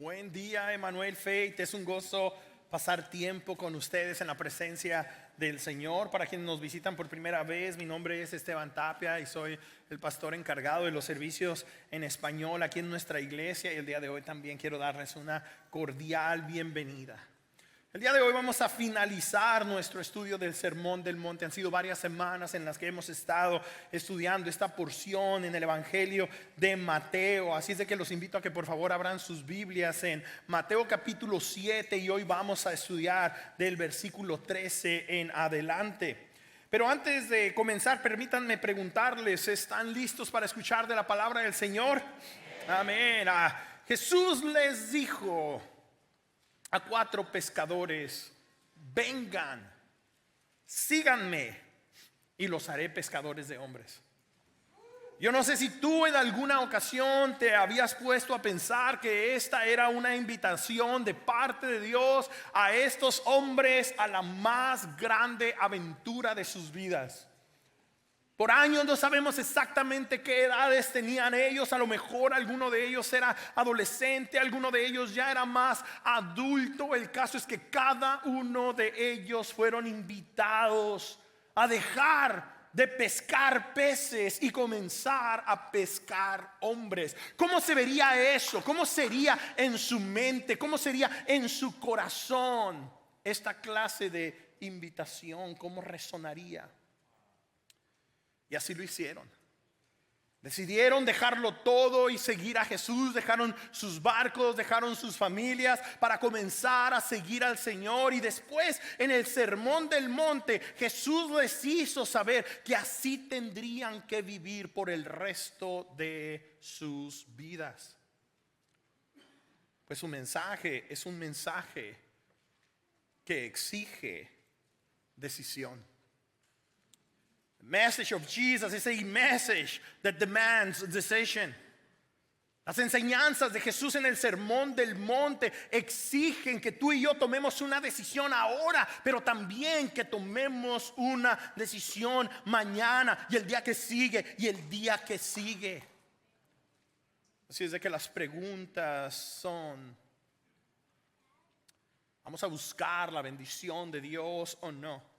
Buen día, Emmanuel Faith. Es un gozo pasar tiempo con ustedes en la presencia del Señor. Para quienes nos visitan por primera vez, mi nombre es Esteban Tapia y soy el pastor encargado de los servicios en español aquí en nuestra iglesia. Y el día de hoy también quiero darles una cordial bienvenida. El día de hoy vamos a finalizar nuestro estudio del Sermón del Monte. Han sido varias semanas en las que hemos estado estudiando esta porción en el Evangelio de Mateo. Así es de que los invito a que por favor abran sus Biblias en Mateo capítulo 7 y hoy vamos a estudiar del versículo 13 en adelante. Pero antes de comenzar, permítanme preguntarles, ¿están listos para escuchar de la palabra del Señor? Amén. Jesús les dijo a 4 pescadores: vengan, síganme y los haré pescadores de hombres. Yo no sé si tú en alguna ocasión te habías puesto a pensar que esta era una invitación de parte de Dios a estos hombres a la más grande aventura de sus vidas. Por años no sabemos exactamente qué edades tenían ellos. A lo mejor alguno de ellos era adolescente, alguno de ellos ya era más adulto. El caso es que cada uno de ellos fueron invitados a dejar de pescar peces y comenzar a pescar hombres. ¿Cómo se vería eso? ¿Cómo sería en su mente? ¿Cómo sería en su corazón esta clase de invitación? ¿Cómo resonaría? Y así lo hicieron. Decidieron dejarlo todo y seguir a Jesús. Dejaron sus barcos, dejaron sus familias para comenzar a seguir al Señor. Y después, en el Sermón del Monte, Jesús les hizo saber que así tendrían que vivir por el resto de sus vidas. Pues su mensaje es un mensaje que exige decisión. The message of Jesus is a message that demands a decision. Las enseñanzas de Jesús en el Sermón del Monte exigen que tú y yo tomemos una decisión ahora, pero también que tomemos una decisión mañana y el día que sigue y el día que sigue. Así es de que las preguntas son: ¿vamos a buscar la bendición de Dios o no?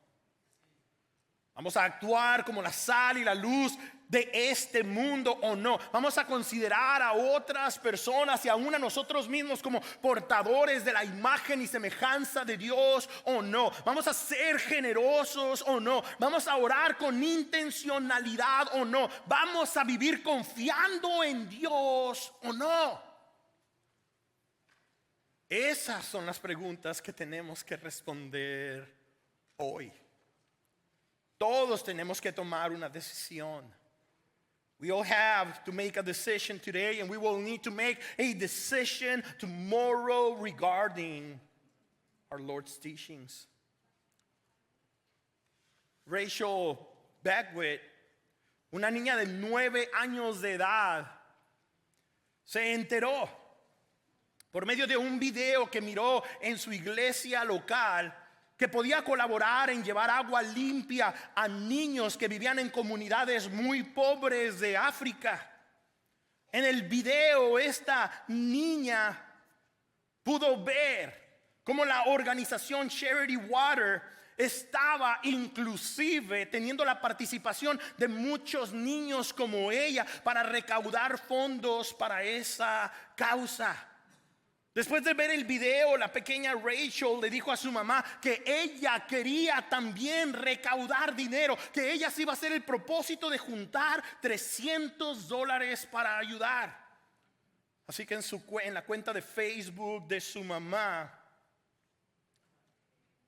¿Vamos a actuar como la sal y la luz de este mundo o no? ¿Vamos a considerar a otras personas y aún a nosotros mismos como portadores de la imagen y semejanza de Dios o no? ¿Vamos a ser generosos o no? ¿Vamos a orar con intencionalidad o no? ¿Vamos a vivir confiando en Dios o no? Esas son las preguntas que tenemos que responder hoy. Todos tenemos que tomar una decisión. We all have to make a decision today, and we will need to make a decision tomorrow regarding our Lord's teachings. Rachel Beckwith, una niña de 9 años de edad, se enteró por medio de un video que miró en su iglesia local que podía colaborar en llevar agua limpia a niños que vivían en comunidades muy pobres de África. En el video, esta niña pudo ver cómo la organización Charity Water estaba inclusive teniendo la participación de muchos niños como ella para recaudar fondos para esa causa. Después de ver el video, la pequeña Rachel le dijo a su mamá que ella quería también recaudar dinero, que ella sí iba a hacer el propósito de juntar $300 para ayudar. Así que en la cuenta de Facebook de su mamá,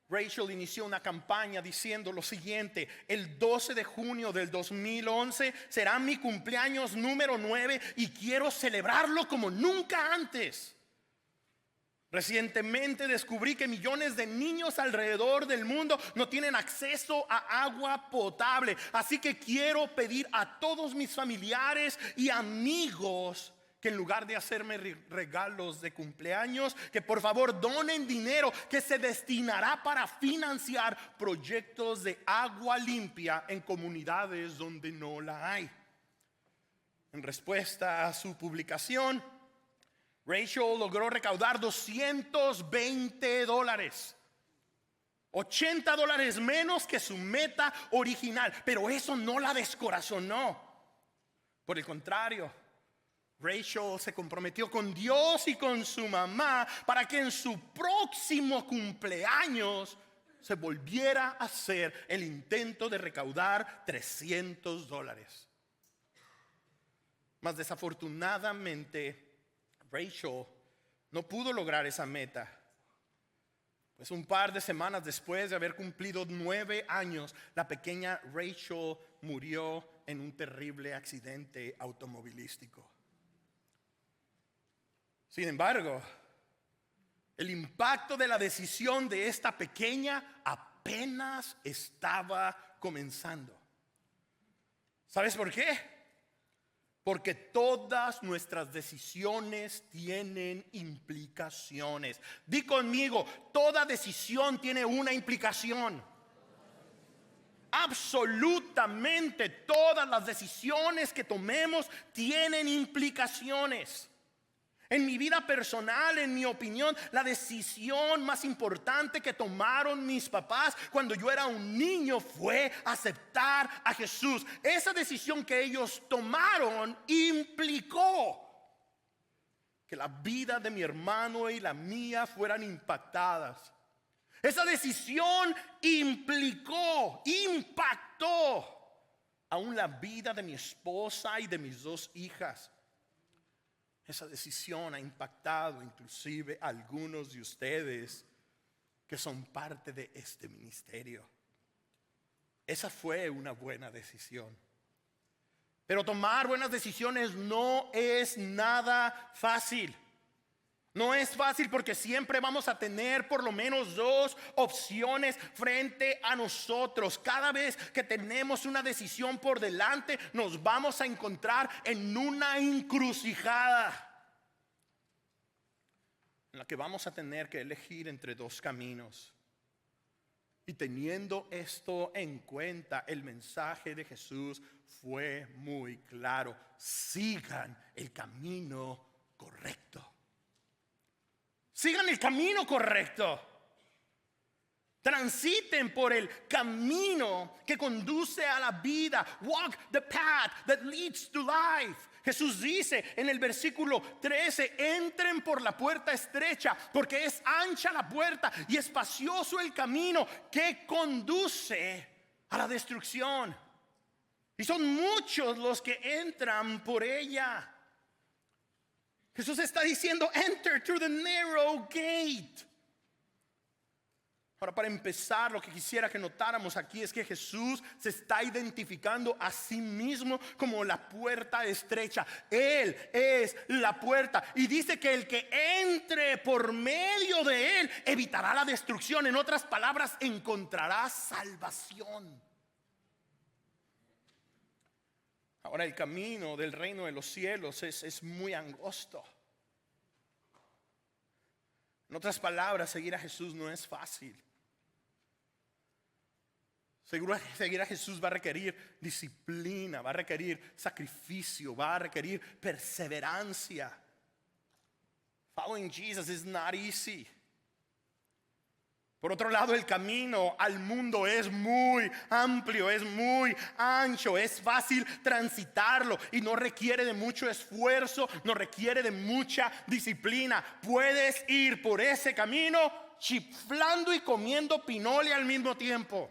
Rachel inició una campaña diciendo lo siguiente: el 12 de junio del 2011 será mi cumpleaños número 9 y quiero celebrarlo como nunca antes. Recientemente descubrí que millones de niños alrededor del mundo no tienen acceso a agua potable. Así que quiero pedir a todos mis familiares y amigos que en lugar de hacerme regalos de cumpleaños, que por favor donen dinero que se destinará para financiar proyectos de agua limpia en comunidades donde no la hay. En respuesta a su publicación, Rachel logró recaudar $220. $80 menos que su meta original. Pero eso no la descorazonó. Por el contrario, Rachel se comprometió con Dios y con su mamá para que en su próximo cumpleaños se volviera a hacer el intento de recaudar $300. Mas desafortunadamente, Rachel no pudo lograr esa meta. Pues un par de semanas después de haber cumplido 9 años, la pequeña Rachel murió en un terrible accidente automovilístico. Sin embargo, el impacto de la decisión de esta pequeña apenas estaba comenzando. ¿Sabes por qué? Porque todas nuestras decisiones tienen implicaciones. Di conmigo, toda decisión tiene una implicación. Absolutamente todas las decisiones que tomemos tienen implicaciones. En mi vida personal, en mi opinión, la decisión más importante que tomaron mis papás cuando yo era un niño fue aceptar a Jesús. Esa decisión que ellos tomaron implicó que la vida de mi hermano y la mía fueran impactadas. Esa decisión impactó aún la vida de mi esposa y de mis 2 hijas. Esa decisión ha impactado inclusive a algunos de ustedes que son parte de este ministerio. Esa fue una buena decisión. Pero tomar buenas decisiones no es nada fácil. No es fácil porque siempre vamos a tener por lo menos 2 opciones frente a nosotros. Cada vez que tenemos una decisión por delante, nos vamos a encontrar en una encrucijada en la que vamos a tener que elegir entre 2 caminos. Y teniendo esto en cuenta, el mensaje de Jesús fue muy claro: sigan el camino correcto. Sigan el camino correcto. Transiten por el camino que conduce a la vida. Walk the path that leads to life. Jesús dice en el versículo 13: entren por la puerta estrecha, porque es ancha la puerta y espacioso el camino que conduce a la destrucción. Y son muchos los que entran por ella. Jesús está diciendo: enter through the narrow gate. Ahora, para empezar, lo que quisiera que notáramos aquí es que Jesús se está identificando a sí mismo como la puerta estrecha. Él es la puerta y dice que el que entre por medio de él evitará la destrucción. En otras palabras, encontrará salvación. Ahora, el camino del reino de los cielos es muy angosto. En otras palabras, seguir a Jesús no es fácil. Seguir a Jesús va a requerir disciplina, va a requerir sacrificio, va a requerir perseverancia. Following Jesus is not easy. Por otro lado, el camino al mundo es muy amplio, es muy ancho, es fácil transitarlo y no requiere de mucho esfuerzo, no requiere de mucha disciplina. Puedes ir por ese camino chiflando y comiendo pinole al mismo tiempo.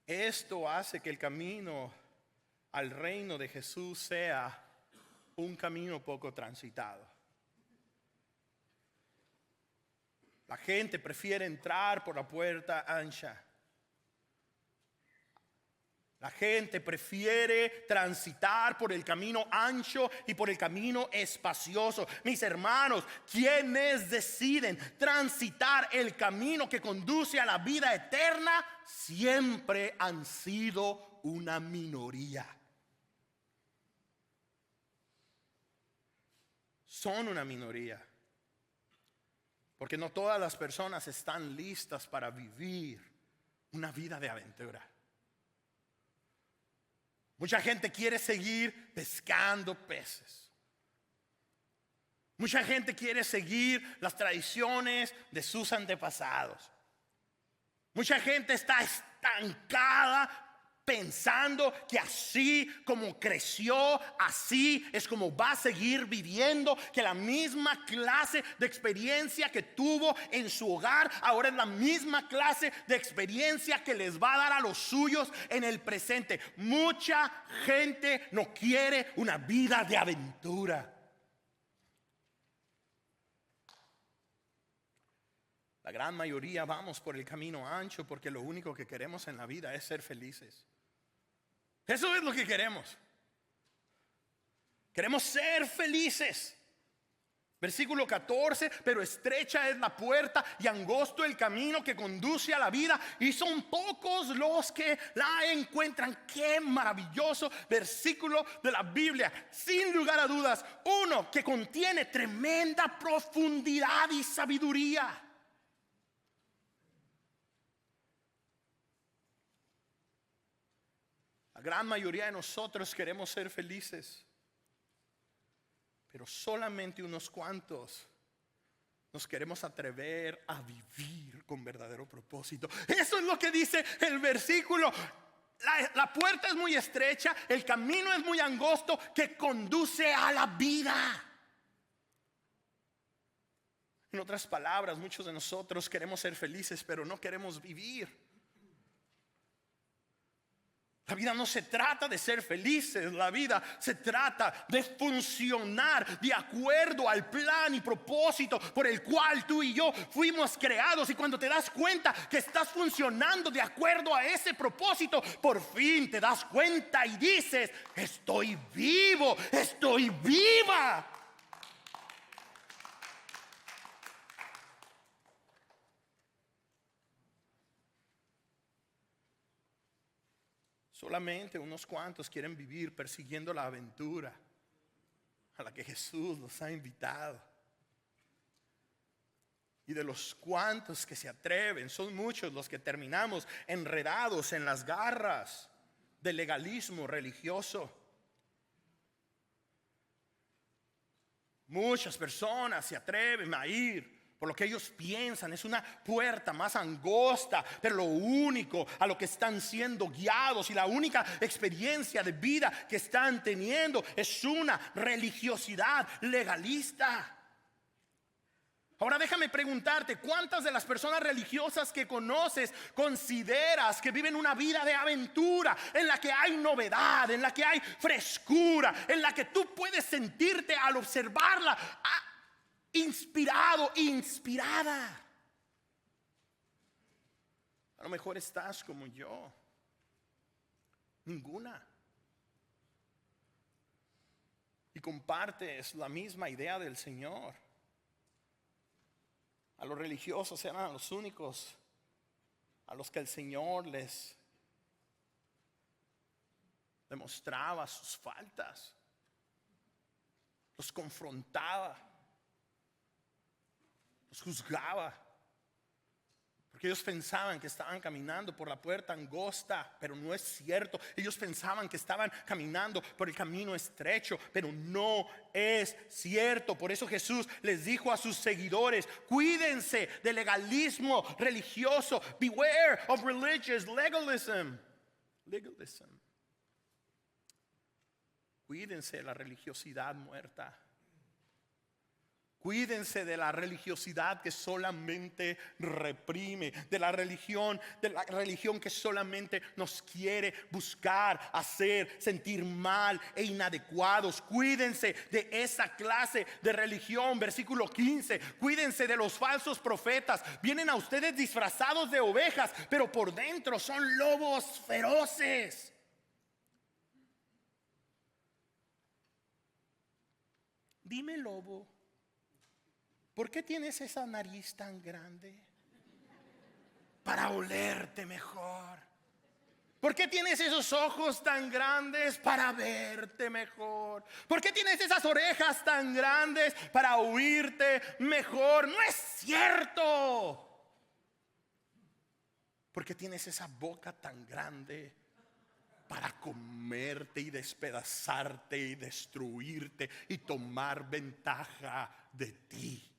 Esto hace que el camino al reino de Jesús sea un camino poco transitado. La gente prefiere entrar por la puerta ancha. La gente prefiere transitar por el camino ancho y por el camino espacioso. Mis hermanos, quienes deciden transitar el camino que conduce a la vida eterna, siempre han sido una minoría. Son una minoría. Porque no todas las personas están listas para vivir una vida de aventura. Mucha gente quiere seguir pescando peces. Mucha gente quiere seguir las tradiciones de sus antepasados. Mucha gente está estancada pensando que así como creció, así es como va a seguir viviendo, que la misma clase de experiencia que tuvo en su hogar ahora es la misma clase de experiencia que les va a dar a los suyos en el presente. Mucha gente no quiere una vida de aventura. La gran mayoría vamos por el camino ancho porque lo único que queremos en la vida es ser felices. Eso es lo que queremos. Queremos ser felices. Versículo 14, pero estrecha es la puerta y angosto el camino que conduce a la vida, y son pocos los que la encuentran. Qué maravilloso versículo de la Biblia. Sin lugar a dudas, uno que contiene tremenda profundidad y sabiduría. La gran mayoría de nosotros queremos ser felices, pero solamente unos cuantos nos queremos atrever a vivir con verdadero propósito. Eso es lo que dice el versículo. La puerta es muy estrecha, el camino es muy angosto que conduce a la vida. En otras palabras, muchos de nosotros queremos ser felices, pero no queremos vivir. La vida no se trata de ser felices, la vida se trata de funcionar de acuerdo al plan y propósito por el cual tú y yo fuimos creados. Y cuando te das cuenta que estás funcionando de acuerdo a ese propósito, por fin te das cuenta y dices: estoy vivo, estoy viva. Solamente unos cuantos quieren vivir persiguiendo la aventura a la que Jesús los ha invitado. Y de los cuantos que se atreven, son muchos los que terminamos enredados en las garras del legalismo religioso. Muchas personas se atreven a ir por lo que ellos piensan es una puerta más angosta, pero lo único a lo que están siendo guiados y la única experiencia de vida que están teniendo es una religiosidad legalista. Ahora déjame preguntarte, ¿cuántas de las personas religiosas que conoces consideras que viven una vida de aventura, en la que hay novedad, en la que hay frescura, en la que tú puedes sentirte al observarla inspirado, inspirada? A lo mejor estás como yo, ninguna, y compartes la misma idea del Señor. A los religiosos eran los únicos a los que el Señor les demostraba sus faltas, los confrontaba, los juzgaba, porque ellos pensaban que estaban caminando por la puerta angosta, pero no es cierto. Ellos pensaban que estaban caminando por el camino estrecho, pero no es cierto. Por eso Jesús les dijo a sus seguidores: cuídense del legalismo religioso. Beware of religious legalism. Cuídense de la religiosidad muerta. Cuídense de la religiosidad que solamente reprime, de la religión que solamente nos quiere buscar, hacer sentir mal e inadecuados. Cuídense de esa clase de religión. Versículo 15: cuídense de los falsos profetas. Vienen a ustedes disfrazados de ovejas, pero por dentro son lobos feroces. Dime, lobo, ¿por qué tienes esa nariz tan grande? Para olerte mejor. ¿Por qué tienes esos ojos tan grandes? Para verte mejor. ¿Por qué tienes esas orejas tan grandes? Para oírte mejor. No es cierto. ¿Por qué tienes esa boca tan grande? para comerte y despedazarte y destruirte y tomar ventaja de ti.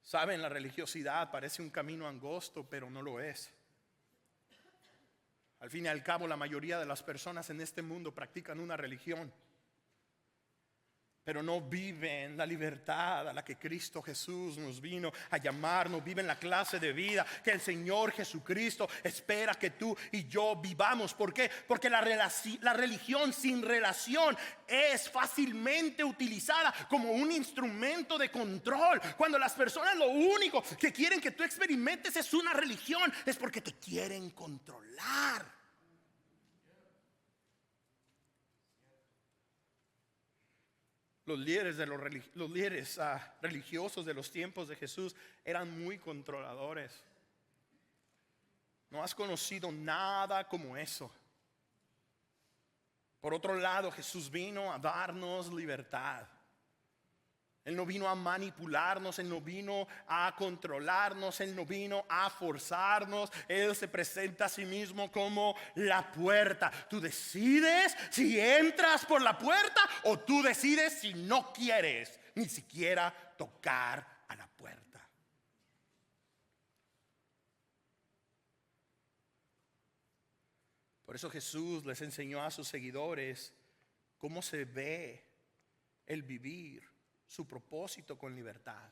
Saben, la religiosidad parece un camino angosto, pero no lo es. Al fin y al cabo, la mayoría de las personas en este mundo practican una religión, pero no viven la libertad a la que Cristo Jesús nos vino a llamar. No viven la clase de vida que el Señor Jesucristo espera que tú y yo vivamos. ¿Por qué? Porque la religión sin relación es fácilmente utilizada como un instrumento de control. Cuando las personas lo único que quieren que tú experimentes es una religión, es porque te quieren controlar. Los líderes religiosos de los tiempos de Jesús eran muy controladores. No has conocido nada como eso. Por otro lado, Jesús vino a darnos libertad. Él no vino a manipularnos, Él no vino a controlarnos, Él no vino a forzarnos. Él se presenta a sí mismo como la puerta. Tú decides si entras por la puerta o tú decides si no quieres ni siquiera tocar a la puerta. Por eso Jesús les enseñó a sus seguidores cómo se ve el vivir su propósito con libertad.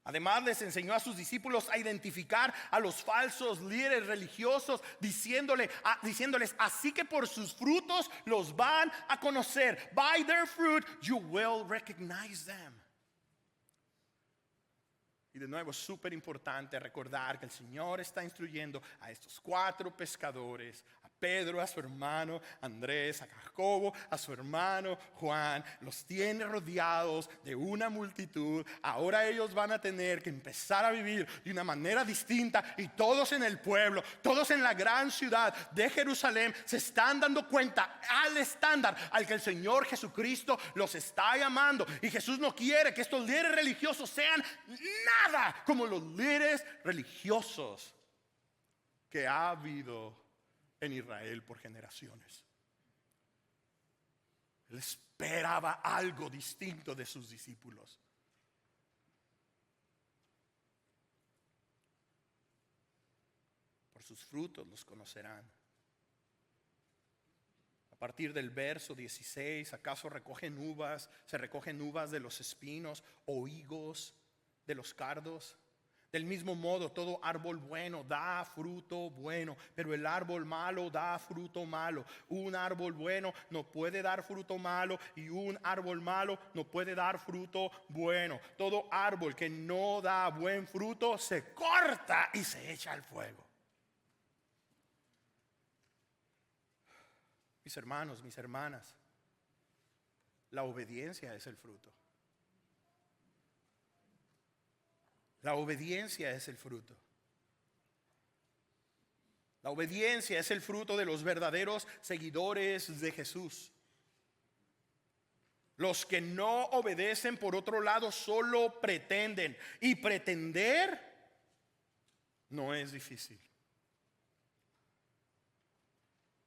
Además les enseñó a sus discípulos a identificar a los falsos líderes religiosos, diciéndoles, así que por sus frutos los van a conocer. By their fruit you will recognize them. Y de nuevo es súper importante recordar que el Señor está instruyendo a estos 4 pescadores, a Pedro, a su hermano Andrés, a Jacobo, a su hermano Juan. Los tiene rodeados de una multitud. Ahora ellos van a tener que empezar a vivir de una manera distinta, y todos en el pueblo, todos en la gran ciudad de Jerusalén se están dando cuenta al estándar al que el Señor Jesucristo los está llamando. Y Jesús no quiere que estos líderes religiosos sean nada como los líderes religiosos que ha habido en Israel por generaciones. Él esperaba algo distinto de sus discípulos. Por sus frutos los conocerán. A partir del verso 16, ¿acaso se recogen uvas de los espinos o higos de los cardos? Del mismo modo, todo árbol bueno da fruto bueno, pero el árbol malo da fruto malo. Un árbol bueno no puede dar fruto malo, y un árbol malo no puede dar fruto bueno. Todo árbol que no da buen fruto se corta y se echa al fuego. Mis hermanos, mis hermanas, la obediencia es el fruto. La obediencia es el fruto. La obediencia es el fruto de los verdaderos seguidores de Jesús. Los que no obedecen, por otro lado, solo pretenden. Y pretender no es difícil.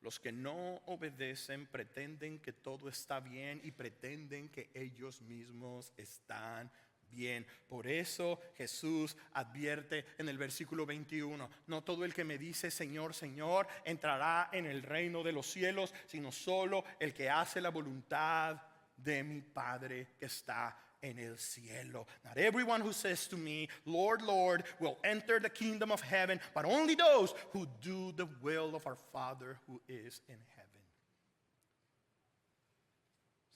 Los que no obedecen pretenden que todo está bien y pretenden que ellos mismos están bien. Por eso Jesús advierte en el versículo 21: no todo el que me dice Señor, Señor entrará en el reino de los cielos, sino solo el que hace la voluntad de mi Padre que está en el cielo. Not everyone who says to me, Lord, Lord, will enter the kingdom of heaven, but only those who do the will of our Father who is in heaven.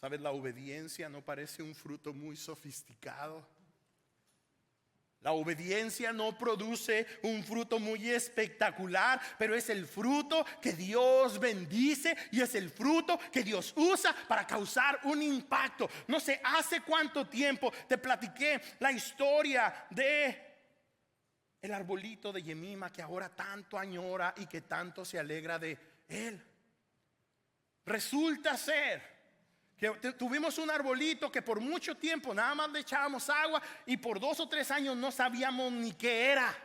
¿Sabes? La obediencia no parece un fruto muy sofisticado. La obediencia no produce un fruto muy espectacular, pero es el fruto que Dios bendice y es el fruto que Dios usa para causar un impacto. No sé, hace cuánto tiempo te platiqué la historia de el arbolito de Yemima que ahora tanto añora y que tanto se alegra de él. Resulta ser que tuvimos un arbolito que por mucho tiempo nada más le echábamos agua y por 2 o 3 años no sabíamos ni qué era.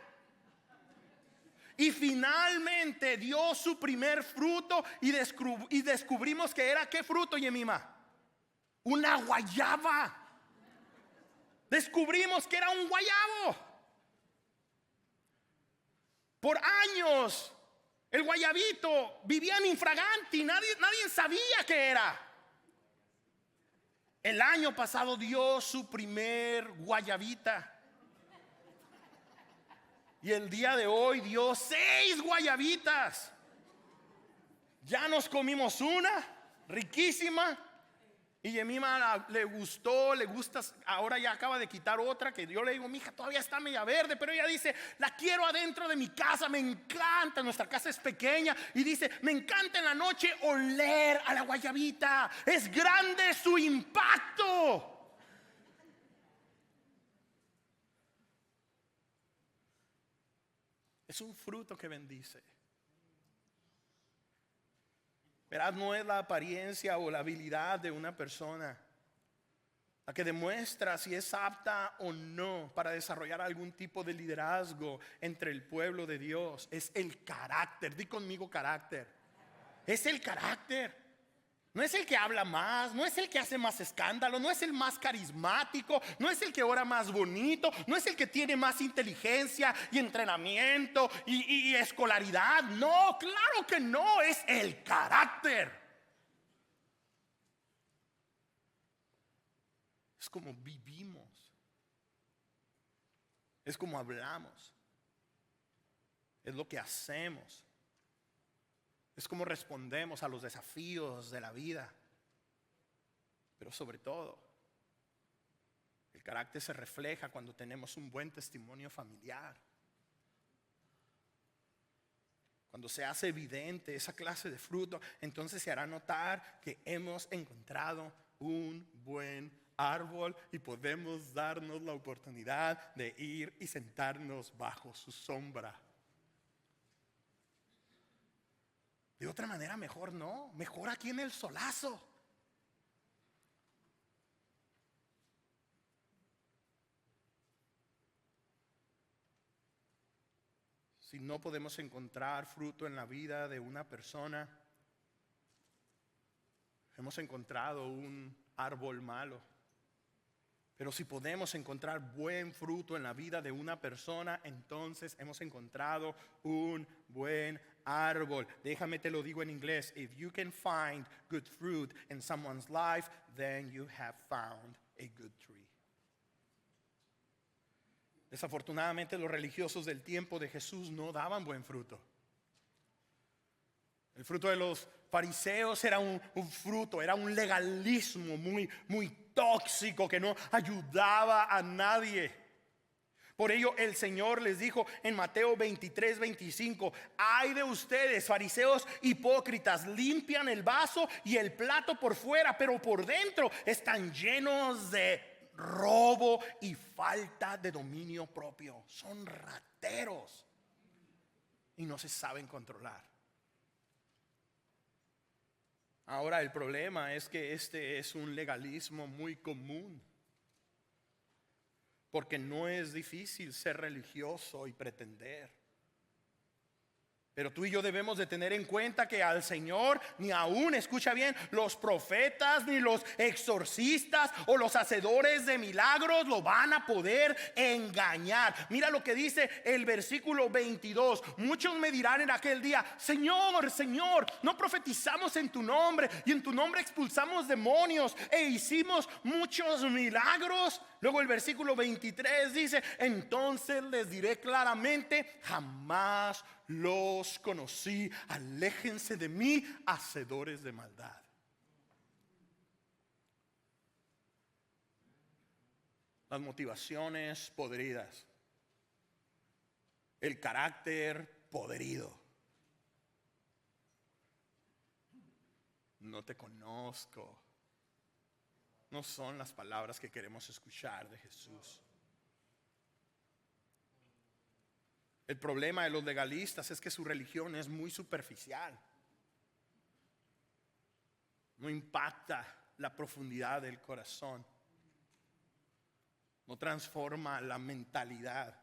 Y finalmente dio su primer fruto y descubrimos que era, ¿qué fruto, Yemima? Una guayaba. Descubrimos que era un guayabo. Por años el guayabito vivía en infraganti, nadie sabía qué era. El año pasado dio su primer guayabita. Y el día de hoy dio 6 guayabitas. Ya nos comimos una, riquísima. Y Yemima le gusta, ahora ya acaba de quitar otra que yo le digo, mija, todavía está media verde, pero ella dice, la quiero adentro de mi casa, me encanta, nuestra casa es pequeña, y dice, me encanta en la noche oler a la guayabita, es grande su impacto. Es un fruto que bendice. Verás, no es la apariencia o la habilidad de una persona la que demuestra si es apta o no para desarrollar algún tipo de liderazgo entre el pueblo de Dios. Es el carácter. Di conmigo carácter. Es el carácter. No es el que habla más, no es el que hace más escándalo, no es el más carismático, no es el que ora más bonito, no es el que tiene más inteligencia y entrenamiento y escolaridad. No, claro que no, es el carácter. Es como vivimos, es como hablamos, es lo que hacemos. Es como respondemos a los desafíos de la vida. Pero sobre todo, el carácter se refleja cuando tenemos un buen testimonio familiar. Cuando se hace evidente esa clase de fruto, entonces se hará notar que hemos encontrado un buen árbol y podemos darnos la oportunidad de ir y sentarnos bajo su sombra. De otra manera, mejor no. Mejor aquí en el solazo. Si no podemos encontrar fruto en la vida de una persona, hemos encontrado un árbol malo. Pero si podemos encontrar buen fruto en la vida de una persona, entonces hemos encontrado un buen árbol. Déjame te lo digo en inglés. If you can find good fruit in someone's life, then you have found a good tree. Desafortunadamente los religiosos del tiempo de Jesús no daban buen fruto. El fruto de los fariseos era un fruto, era un legalismo muy tóxico que no ayudaba a nadie. Por ello el Señor les dijo en Mateo 23:25: ay de ustedes, fariseos hipócritas, limpian el vaso y el plato por fuera, pero por dentro están llenos de robo y falta de dominio propio. Son rateros y no se saben controlar. Ahora el problema es que este es un legalismo muy común, porque no es difícil ser religioso y pretender. Pero tú y yo debemos de tener en cuenta que al Señor ni aún, escucha bien, los profetas ni los exorcistas o los hacedores de milagros lo van a poder engañar. Mira lo que dice el versículo 22. Muchos me dirán en aquel día: Señor, Señor, ¿no profetizamos en tu nombre y en tu nombre expulsamos demonios e hicimos muchos milagros? Luego el versículo 23 dice: entonces les diré claramente, jamás los conocí, aléjense de mí, hacedores de maldad. Las motivaciones podridas, el carácter podrido. No te conozco. No son las palabras que queremos escuchar de Jesús. El problema de los legalistas es que su religión es muy superficial. No impacta la profundidad del corazón. No transforma la mentalidad.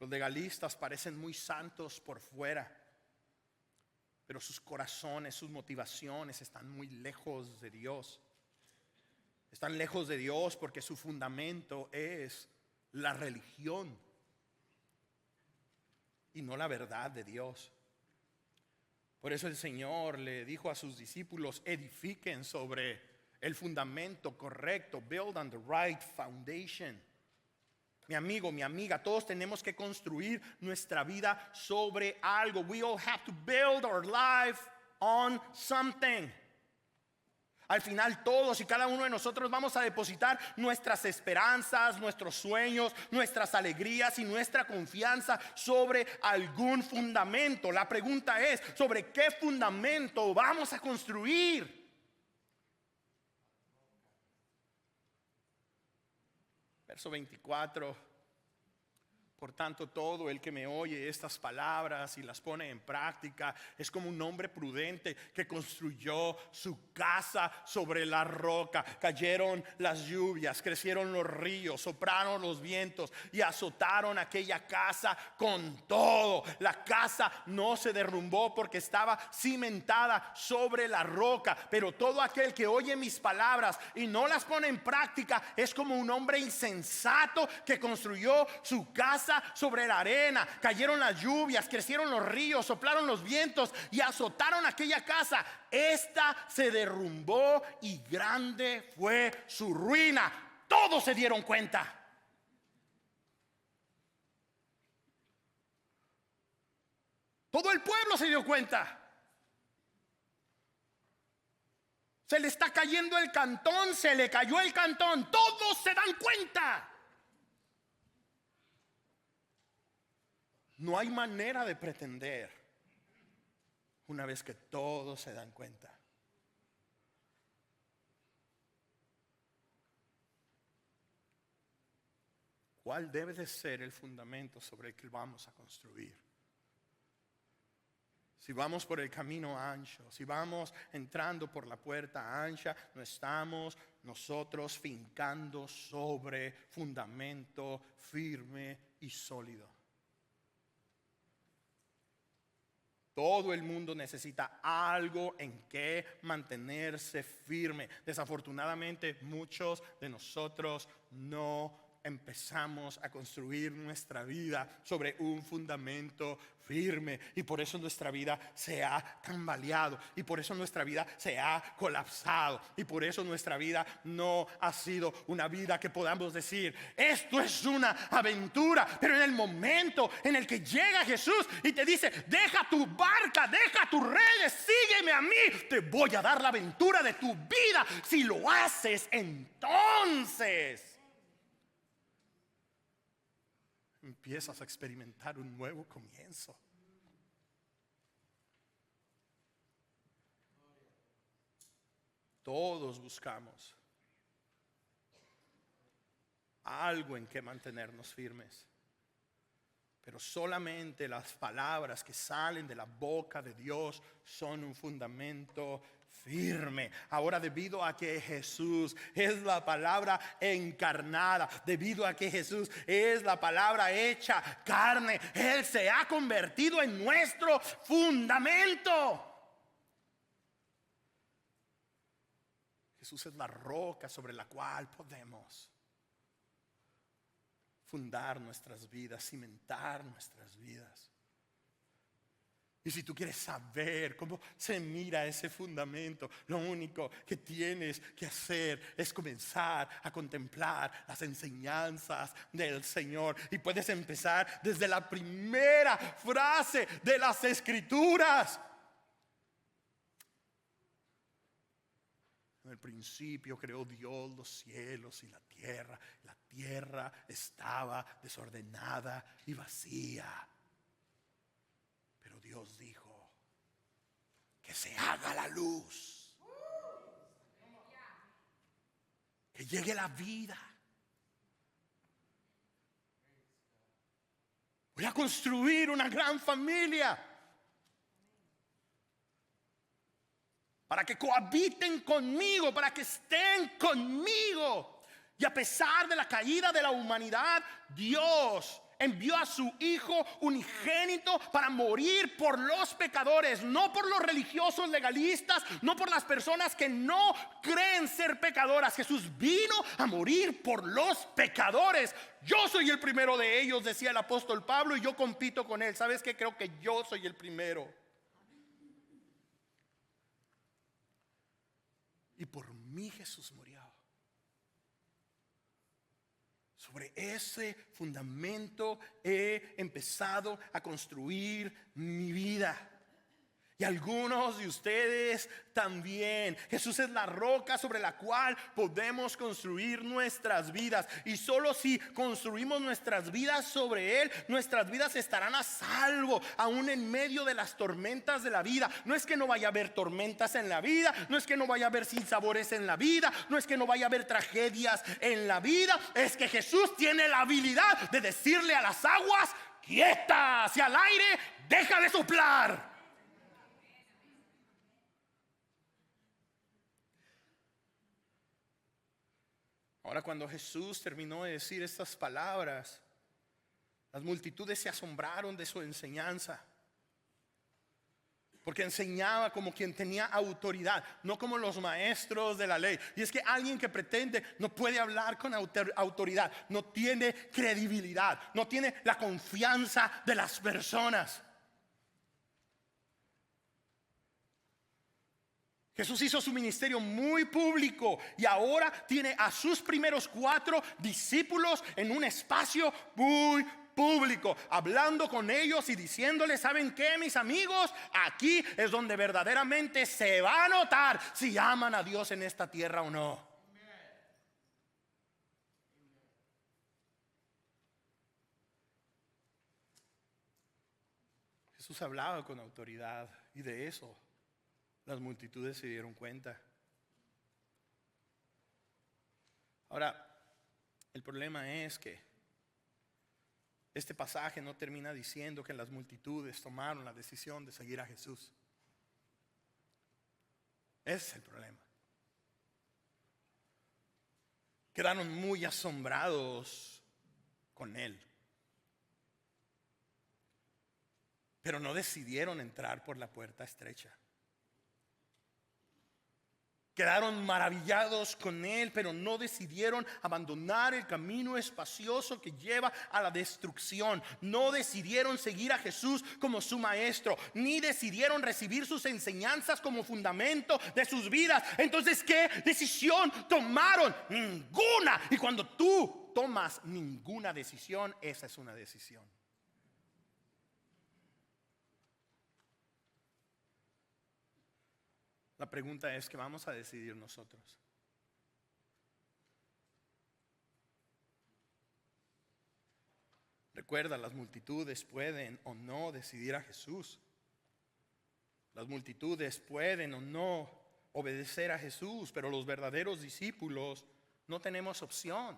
Los legalistas parecen muy santos por fuera, pero sus corazones, sus motivaciones están muy lejos de Dios. Están lejos de Dios porque su fundamento es la religión y no la verdad de Dios. Por eso el Señor le dijo a sus discípulos: edifiquen sobre el fundamento correcto. Build on the right foundation. Mi amigo, mi amiga, todos tenemos que construir nuestra vida sobre algo. We all have to build our life on something. Al final todos y cada uno de nosotros vamos a depositar nuestras esperanzas, nuestros sueños, nuestras alegrías y nuestra confianza sobre algún fundamento. La pregunta es: ¿sobre qué fundamento vamos a construir? Verso 24. Por tanto, todo el que me oye estas palabras y las pone en práctica es como un hombre prudente que construyó su casa sobre la roca. Cayeron las lluvias, crecieron los ríos, soplaron los vientos y azotaron aquella casa con todo. La casa no se derrumbó porque estaba cimentada sobre la roca. Pero todo aquel que oye mis palabras y no las pone en práctica es como un hombre insensato que construyó su casa sobre la arena. Cayeron las lluvias, crecieron los ríos, soplaron los vientos y azotaron aquella casa. Esta se derrumbó y grande fue su ruina. Todos se dieron cuenta. Todo el pueblo se dio cuenta. Se le está cayendo el cantón, se le cayó el cantón. Todos se dan cuenta. No hay manera de pretender una vez que todos se dan cuenta. ¿Cuál debe de ser el fundamento sobre el que vamos a construir? Si vamos por el camino ancho, si vamos entrando por la puerta ancha, no estamos nosotros fincando sobre fundamento firme y sólido. Todo el mundo necesita algo en que mantenerse firme. Desafortunadamente, muchos de nosotros no empezamos a construir nuestra vida sobre un fundamento firme, y por eso nuestra vida se ha tambaleado, y por eso nuestra vida se ha colapsado, y por eso nuestra vida no ha sido una vida que podamos decir: esto es una aventura. Pero en el momento en el que llega Jesús y te dice: deja tu barca, deja tus redes, sígueme a mí, te voy a dar la aventura de tu vida. Si lo haces, entonces empiezas a experimentar un nuevo comienzo. Todos buscamos algo en que mantenernos firmes, pero solamente las palabras que salen de la boca de Dios son un fundamento firme. Ahora, debido a que Jesús es la palabra encarnada, debido a que Jesús es la palabra hecha carne, Él se ha convertido en nuestro fundamento. Jesús es la roca sobre la cual podemos fundar nuestras vidas, cimentar nuestras vidas. Y si tú quieres saber cómo se mira ese fundamento, lo único que tienes que hacer es comenzar a contemplar las enseñanzas del Señor. Y puedes empezar desde la primera frase de las Escrituras. En el principio creó Dios los cielos y la tierra. La tierra estaba desordenada y vacía. Pero Dios dijo: que se haga la luz, que llegue la vida. Voy a construir una gran familia para que cohabiten conmigo, para que estén conmigo. Y a pesar de la caída de la humanidad, Dios envió a su Hijo unigénito para morir por los pecadores, no por los religiosos legalistas, no por las personas que no creen ser pecadoras. Jesús vino a morir por los pecadores. Yo soy el primero de ellos, decía el apóstol Pablo, y yo compito con él. ¿Sabes qué? Creo que yo soy el primero. Y por mí Jesús murió. Sobre ese fundamento he empezado a construir mi vida. Y algunos de ustedes también. Jesús es la roca sobre la cual podemos construir nuestras vidas. Y solo si construimos nuestras vidas sobre Él, nuestras vidas estarán a salvo, aún en medio de las tormentas de la vida. No es que no vaya a haber tormentas en la vida, no es que no vaya a haber sinsabores en la vida, no es que no vaya a haber tragedias en la vida. Es que Jesús tiene la habilidad de decirle a las aguas: quietas, y al aire: deja de soplar. Ahora, cuando Jesús terminó de decir estas palabras, las multitudes se asombraron de su enseñanza, porque enseñaba como quien tenía autoridad, no como los maestros de la ley. Y es que alguien que pretende no puede hablar con autoridad, no tiene credibilidad, no tiene la confianza de las personas. Jesús hizo su ministerio muy público y ahora tiene a sus primeros 4 discípulos en un espacio muy público, hablando con ellos y diciéndoles: ¿saben qué, mis amigos? Aquí es donde verdaderamente se va a notar si aman a Dios en esta tierra o no. Jesús hablaba con autoridad, y de eso las multitudes se dieron cuenta. Ahora, el problema es que este pasaje no termina diciendo que las multitudes tomaron la decisión de seguir a Jesús. Ese es el problema. Quedaron muy asombrados con Él, pero no decidieron entrar por la puerta estrecha. Quedaron maravillados con Él, pero no decidieron abandonar el camino espacioso que lleva a la destrucción. No decidieron seguir a Jesús como su maestro, ni decidieron recibir sus enseñanzas como fundamento de sus vidas. Entonces, ¿qué decisión tomaron? Ninguna. Y cuando tú tomas ninguna decisión, esa es una decisión. La pregunta es: ¿qué vamos a decidir nosotros? Recuerda, las multitudes pueden o no decidir a Jesús. Las multitudes pueden o no obedecer a Jesús, pero los verdaderos discípulos no tenemos opción.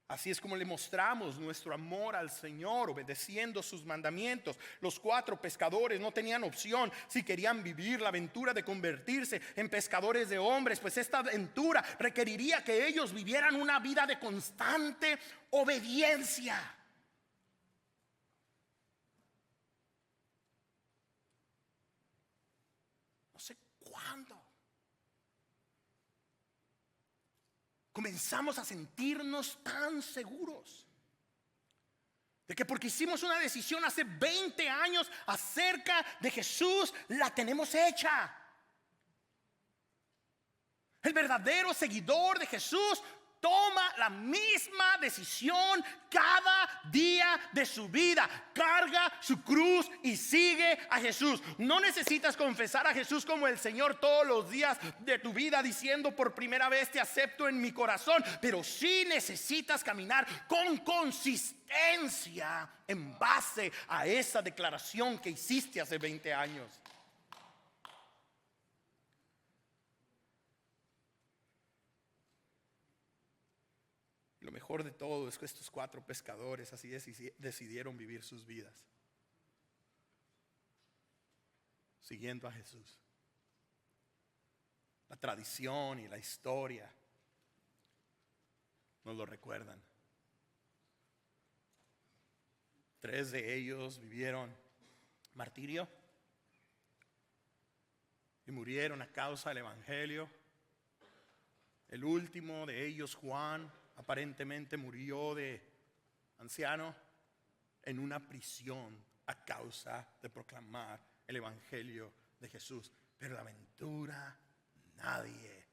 Así es como le mostramos nuestro amor al Señor, obedeciendo sus mandamientos. Los 4 pescadores no tenían opción si querían vivir la aventura de convertirse en pescadores de hombres, pues esta aventura requeriría que ellos vivieran una vida de constante obediencia. No sé cuándo comenzamos a sentirnos tan seguros de que porque hicimos una decisión hace 20 años acerca de Jesús, la tenemos hecha. El verdadero seguidor de Jesús toma la misma decisión cada día de su vida. Carga su cruz y sigue a Jesús. No necesitas confesar a Jesús como el Señor todos los días de tu vida, diciendo: por primera vez te acepto en mi corazón. Pero sí necesitas caminar con consistencia en base a esa declaración que hiciste hace 20 años. Lo mejor de todo es que estos 4 pescadores así decidieron vivir sus vidas, siguiendo a Jesús. La tradición y la historia nos lo recuerdan. 3 de ellos vivieron martirio y murieron a causa del evangelio. El último de ellos, Juan, aparentemente murió de anciano en una prisión a causa de proclamar el evangelio de Jesús. Pero la aventura nadie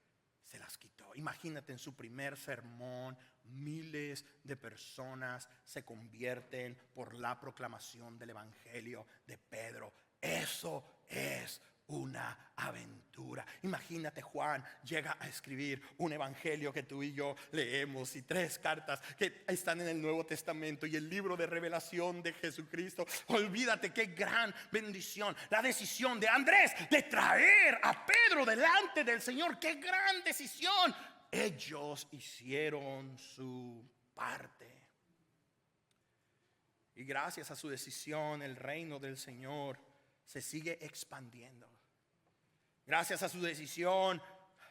se las quitó. Imagínate, en su primer sermón, miles de personas se convierten por la proclamación del evangelio de Pedro. Eso es una aventura. Imagínate, Juan llega a escribir un evangelio que tú y yo leemos, y 3 cartas que están en el Nuevo Testamento y el libro de revelación de Jesucristo. Olvídate qué gran bendición la decisión de Andrés de traer a Pedro delante del Señor. Qué gran decisión. Ellos hicieron su parte, y gracias a su decisión el reino del Señor se sigue expandiendo. Gracias a su decisión,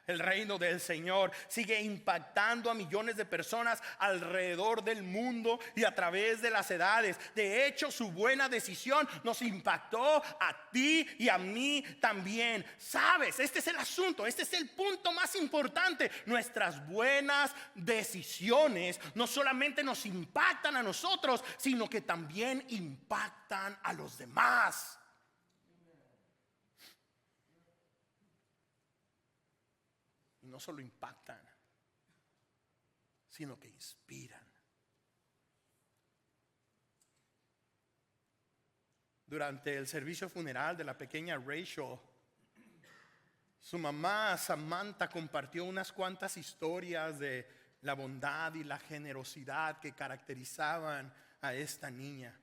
el reino del Señor sigue impactando a millones de personas alrededor del mundo y a través de las edades. De hecho, su buena decisión nos impactó a ti y a mí también. ¿Sabes? Este es el asunto, este es el punto más importante. Nuestras buenas decisiones no solamente nos impactan a nosotros, sino que también impactan a los demás. Y no solo impactan, sino que inspiran. Durante el servicio funeral de la pequeña Rachel, su mamá Samantha compartió unas cuantas historias de la bondad y la generosidad que caracterizaban a esta niña.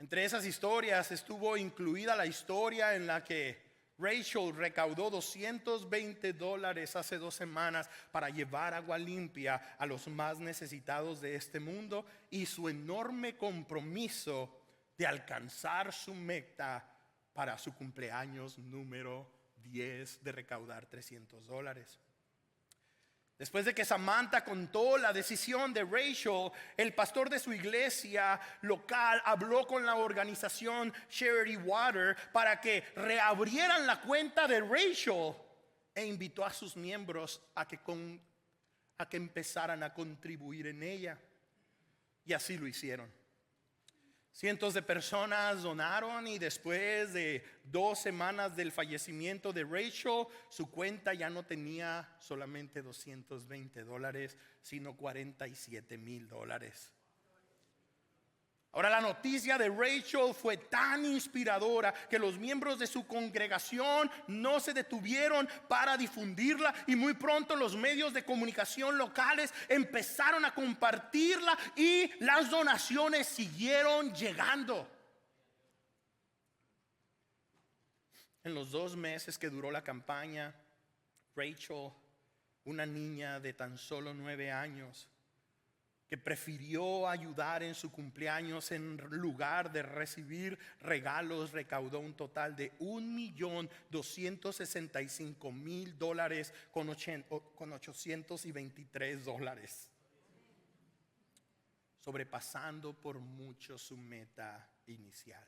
Entre esas historias estuvo incluida la historia en la que Rachel recaudó $220 hace 2 semanas para llevar agua limpia a los más necesitados de este mundo, y su enorme compromiso de alcanzar su meta para su cumpleaños número 10 de recaudar $300. Después de que Samantha contó la decisión de Rachel, el pastor de su iglesia local habló con la organización Charity Water para que reabrieran la cuenta de Rachel, e invitó a sus miembros a que empezaran a contribuir en ella. Y así lo hicieron. Cientos de personas donaron, y después de 2 semanas del fallecimiento de Rachel, su cuenta ya no tenía solamente $220, sino $47,000. Ahora, la noticia de Rachel fue tan inspiradora que los miembros de su congregación no se detuvieron para difundirla, y muy pronto los medios de comunicación locales empezaron a compartirla y las donaciones siguieron llegando. En los 2 meses que duró la campaña, Rachel, una niña de tan solo 9 años, que prefirió ayudar en su cumpleaños en lugar de recibir regalos, recaudó un total de $1,265,000 con $823, sobrepasando por mucho su meta inicial.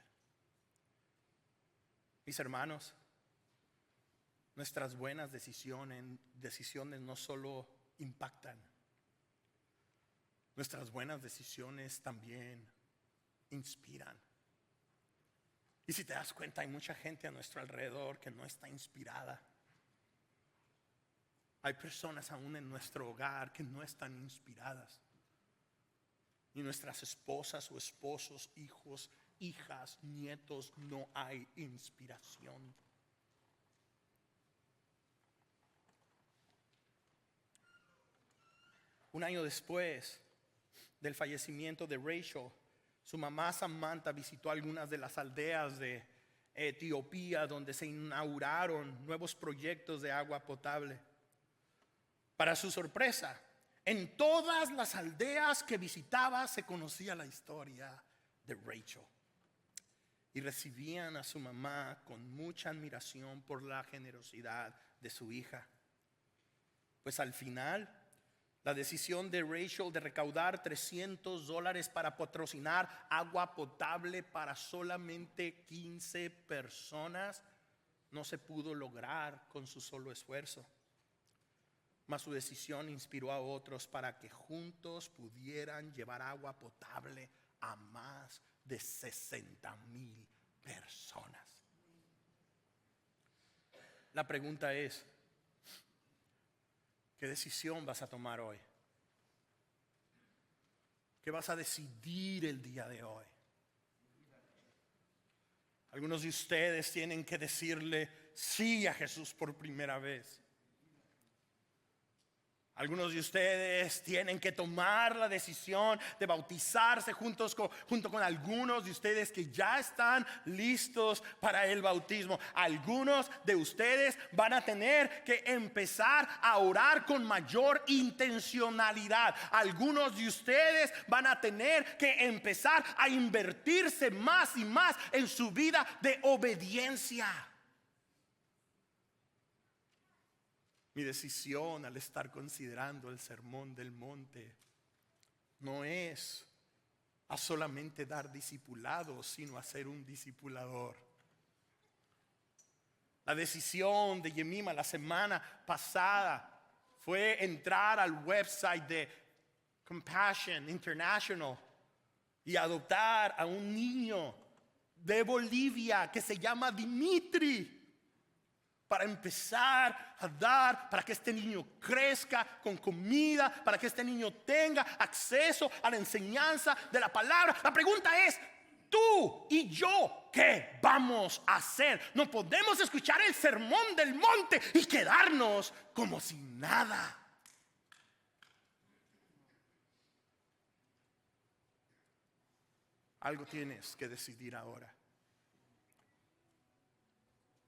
Mis hermanos, nuestras buenas decisiones no solo impactan, nuestras buenas decisiones también inspiran. Y si te das cuenta, hay mucha gente a nuestro alrededor que no está inspirada. Hay personas aún en nuestro hogar que no están inspiradas. Y nuestras esposas o esposos, hijos, hijas, nietos, no hay inspiración. Un año después del fallecimiento de Rachel, su mamá Samantha visitó algunas de las aldeas de Etiopía donde se inauguraron nuevos proyectos de agua potable. Para su sorpresa, en todas las aldeas que visitaba se conocía la historia de Rachel, y recibían a su mamá con mucha admiración por la generosidad de su hija. Pues al final, La decisión de Rachel de recaudar $300 para patrocinar agua potable para solamente 15 personas no se pudo lograr con su solo esfuerzo. Mas su decisión inspiró a otros para que juntos pudieran llevar agua potable a más de 60,000 personas. La pregunta es, ¿qué decisión vas a tomar hoy? ¿Qué vas a decidir el día de hoy? Algunos de ustedes tienen que decirle sí a Jesús por primera vez. Algunos de ustedes tienen que tomar la decisión de bautizarse junto con algunos de ustedes que ya están listos para el bautismo. Algunos de ustedes van a tener que empezar a orar con mayor intencionalidad. Algunos de ustedes van a tener que empezar a invertirse más y más en su vida de obediencia. Mi decisión al estar considerando el sermón del monte no es a solamente dar discipulados, sino a ser un discipulador. La decisión de Yemima la semana pasada fue entrar al website de Compassion International y adoptar a un niño de Bolivia que se llama Dimitri, para empezar a dar, para que este niño crezca con comida, para que este niño tenga acceso a la enseñanza de la palabra. La pregunta es, tú y yo, ¿qué vamos a hacer? No podemos escuchar el sermón del monte y quedarnos como si nada. Algo tienes que decidir ahora.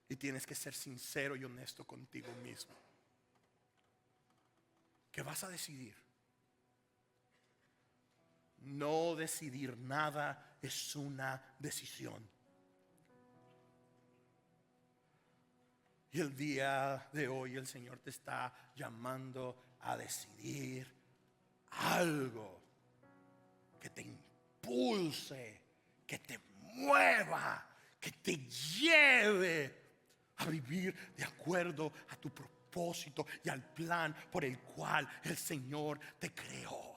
Y tienes que ser sincero y honesto contigo mismo. ¿Qué vas a decidir? No decidir nada es una decisión. Y el día de hoy el Señor te está llamando a decidir algo que te impulse, que te mueva, que te lleve a vivir de acuerdo a tu propósito y al plan por el cual el Señor te creó.